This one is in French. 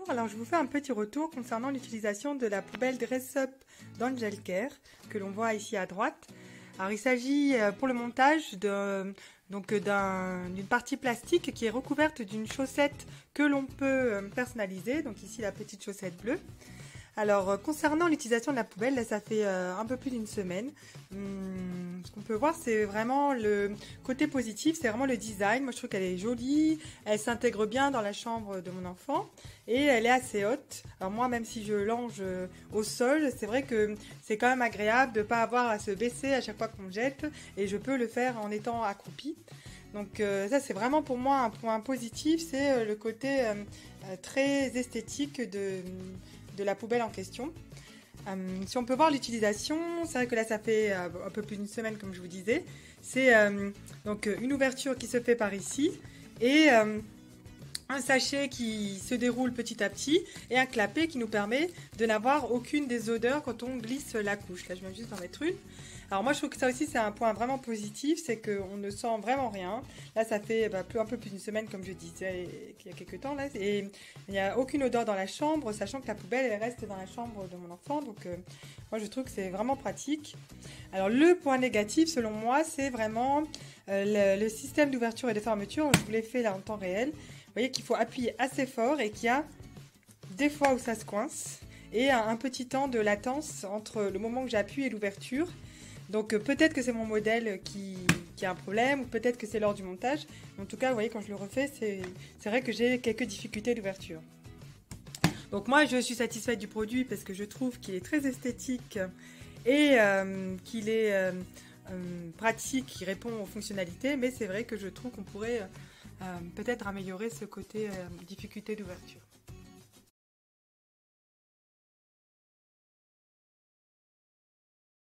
Alors je vous fais un petit retour concernant l'utilisation de la poubelle Dress Up d'Angel Care que l'on voit ici à droite. Alors il s'agit pour le montage d'une partie plastique qui est recouverte d'une chaussette que l'on peut personnaliser, donc ici la petite chaussette bleue. Alors concernant l'utilisation de la poubelle, là ça fait un peu plus d'une semaine. Ce qu'on peut voir, c'est vraiment le côté positif, c'est vraiment le design. Moi je trouve qu'elle est jolie, elle s'intègre bien dans la chambre de mon enfant et elle est assez haute. Alors moi, même si je longe au sol, c'est vrai que c'est quand même agréable de ne pas avoir à se baisser à chaque fois qu'on jette, et je peux le faire en étant accroupie. Donc ça c'est vraiment pour moi un point positif, c'est le côté très esthétique de la poubelle en question. Si on peut voir l'utilisation, c'est vrai que là ça fait un peu plus d'une semaine comme je vous disais. C'est donc une ouverture qui se fait par ici et un sachet qui se déroule petit à petit et un clapet qui nous permet de n'avoir aucune des odeurs quand on glisse la couche. Là je viens juste d'en mettre une. Alors moi je trouve que ça aussi c'est un point vraiment positif, c'est qu'on ne sent vraiment rien. Là ça fait un peu plus d'une semaine comme je disais il y a quelques temps là, et il n'y a aucune odeur dans la chambre, sachant que la poubelle elle reste dans la chambre de mon enfant, donc moi je trouve que c'est vraiment pratique. Alors le point négatif selon moi c'est vraiment le système d'ouverture et de fermeture. Je vous l'ai fait là en temps réel. Vous voyez qu'il faut appuyer assez fort et qu'il y a des fois où ça se coince et un petit temps de latence entre le moment que j'appuie et l'ouverture. Donc peut-être que c'est mon modèle qui a un problème, ou peut-être que c'est lors du montage. En tout cas, vous voyez, quand je le refais, c'est vrai que j'ai quelques difficultés d'ouverture. Donc moi, je suis satisfaite du produit parce que je trouve qu'il est très esthétique et qu'il est pratique, qui répond aux fonctionnalités. Mais c'est vrai que je trouve qu'on pourrait peut-être améliorer ce côté difficulté d'ouverture.